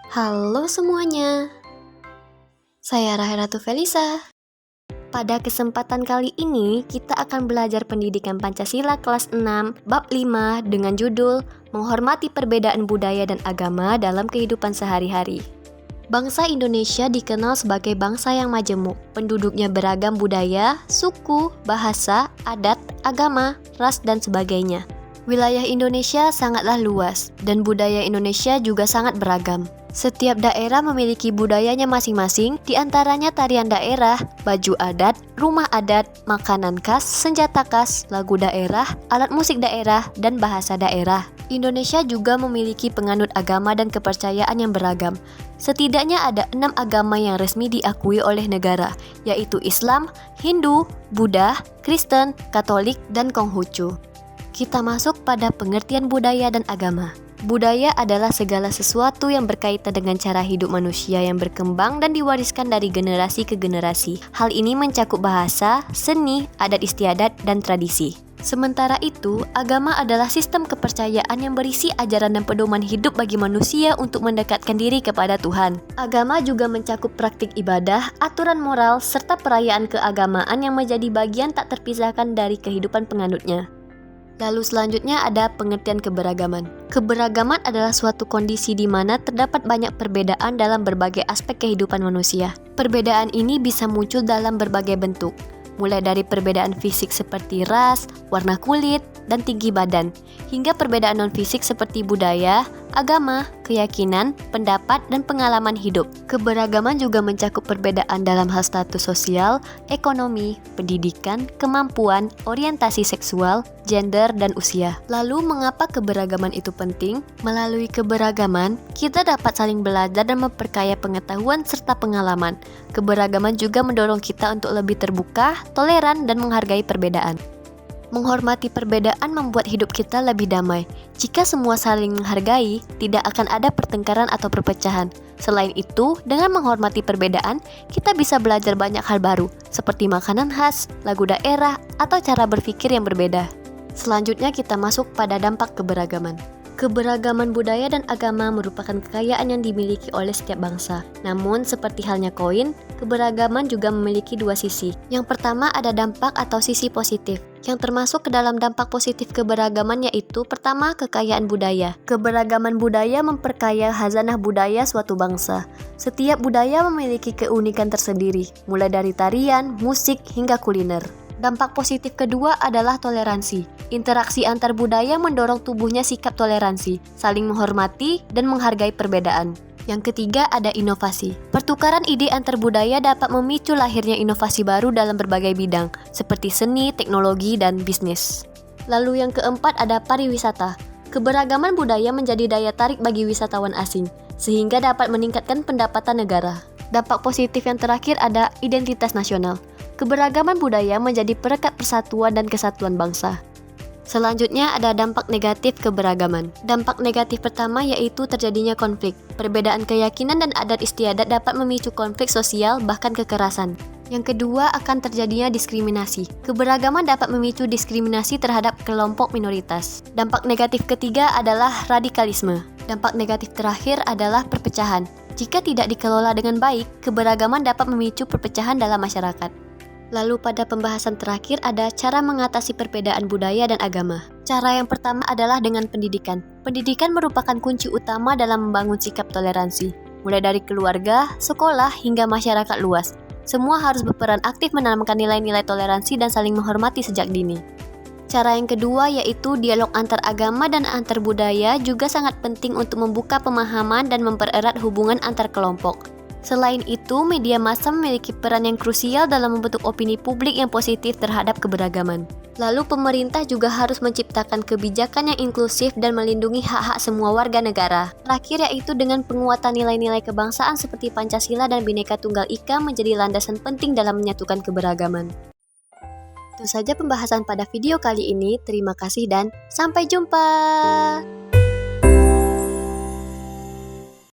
Halo semuanya, saya Rahel Felisa. Pada kesempatan kali ini, kita akan belajar pendidikan Pancasila kelas 6, bab 5 dengan judul Menghormati Perbedaan Budaya dan Agama dalam Kehidupan Sehari-hari. Bangsa Indonesia dikenal sebagai bangsa yang majemuk. Penduduknya beragam budaya, suku, bahasa, adat, agama, ras, dan sebagainya. Wilayah Indonesia sangatlah luas, dan budaya Indonesia juga sangat beragam. Setiap daerah memiliki budayanya masing-masing, di antaranya tarian daerah, baju adat, rumah adat, makanan khas, senjata khas, lagu daerah, alat musik daerah, dan bahasa daerah. Indonesia juga memiliki penganut agama dan kepercayaan yang beragam. Setidaknya ada 6 agama yang resmi diakui oleh negara, yaitu Islam, Hindu, Buddha, Kristen, Katolik, dan Konghucu. Kita masuk pada pengertian budaya dan agama. Budaya adalah segala sesuatu yang berkaitan dengan cara hidup manusia yang berkembang dan diwariskan dari generasi ke generasi. Hal ini mencakup bahasa, seni, adat istiadat, dan tradisi. Sementara itu, agama adalah sistem kepercayaan yang berisi ajaran dan pedoman hidup bagi manusia untuk mendekatkan diri kepada Tuhan. Agama juga mencakup praktik ibadah, aturan moral, serta perayaan keagamaan yang menjadi bagian tak terpisahkan dari kehidupan penganutnya. Lalu selanjutnya ada pengertian keberagaman. Keberagaman adalah suatu kondisi di mana terdapat banyak perbedaan dalam berbagai aspek kehidupan manusia. Perbedaan ini bisa muncul dalam berbagai bentuk, mulai dari perbedaan fisik seperti ras, warna kulit, dan tinggi badan, hingga perbedaan non-fisik seperti budaya, agama, keyakinan, pendapat, dan pengalaman hidup. Keberagaman juga mencakup perbedaan dalam hal status sosial, ekonomi, pendidikan, kemampuan, orientasi seksual, gender, dan usia. Lalu, mengapa keberagaman itu penting? Melalui keberagaman, kita dapat saling belajar dan memperkaya pengetahuan serta pengalaman. Keberagaman juga mendorong kita untuk lebih terbuka, toleran, dan menghargai perbedaan. Menghormati perbedaan membuat hidup kita lebih damai. Jika semua saling menghargai, tidak akan ada pertengkaran atau perpecahan. Selain itu, dengan menghormati perbedaan, kita bisa belajar banyak hal baru, seperti makanan khas, lagu daerah, atau cara berpikir yang berbeda. Selanjutnya kita masuk pada dampak keberagaman. Keberagaman budaya dan agama merupakan kekayaan yang dimiliki oleh setiap bangsa. Namun, seperti halnya koin, keberagaman juga memiliki dua sisi. Yang pertama ada dampak atau sisi positif. Yang termasuk ke dalam dampak positif keberagaman yaitu pertama, kekayaan budaya. Keberagaman budaya memperkaya khazanah budaya suatu bangsa. Setiap budaya memiliki keunikan tersendiri, mulai dari tarian, musik, hingga kuliner. Dampak positif kedua adalah toleransi. Interaksi antar budaya mendorong tumbuhnya sikap toleransi, saling menghormati, dan menghargai perbedaan. Yang ketiga ada inovasi. Pertukaran ide antar budaya dapat memicu lahirnya inovasi baru dalam berbagai bidang, seperti seni, teknologi, dan bisnis. Lalu yang keempat ada pariwisata. Keberagaman budaya menjadi daya tarik bagi wisatawan asing, sehingga dapat meningkatkan pendapatan negara. Dampak positif yang terakhir ada identitas nasional. Keberagaman budaya menjadi perekat persatuan dan kesatuan bangsa. Selanjutnya ada dampak negatif keberagaman. Dampak negatif pertama yaitu terjadinya konflik. Perbedaan keyakinan dan adat istiadat dapat memicu konflik sosial bahkan kekerasan. Yang kedua akan terjadinya diskriminasi. Keberagaman dapat memicu diskriminasi terhadap kelompok minoritas. Dampak negatif ketiga adalah radikalisme. Dampak negatif terakhir adalah perpecahan. Jika tidak dikelola dengan baik, keberagaman dapat memicu perpecahan dalam masyarakat. Lalu pada pembahasan terakhir ada cara mengatasi perbedaan budaya dan agama. Cara yang pertama adalah dengan pendidikan. Pendidikan merupakan kunci utama dalam membangun sikap toleransi. Mulai dari keluarga, sekolah, hingga masyarakat luas. Semua harus berperan aktif menanamkan nilai-nilai toleransi dan saling menghormati sejak dini. Cara yang kedua yaitu dialog antar agama dan antar budaya juga sangat penting untuk membuka pemahaman dan mempererat hubungan antar kelompok. Selain itu, media massa memiliki peran yang krusial dalam membentuk opini publik yang positif terhadap keberagaman. Lalu pemerintah juga harus menciptakan kebijakan yang inklusif dan melindungi hak-hak semua warga negara. Terakhir yaitu dengan penguatan nilai-nilai kebangsaan seperti Pancasila dan Bhinneka Tunggal Ika menjadi landasan penting dalam menyatukan keberagaman. Itu saja pembahasan pada video kali ini. Terima kasih dan sampai jumpa.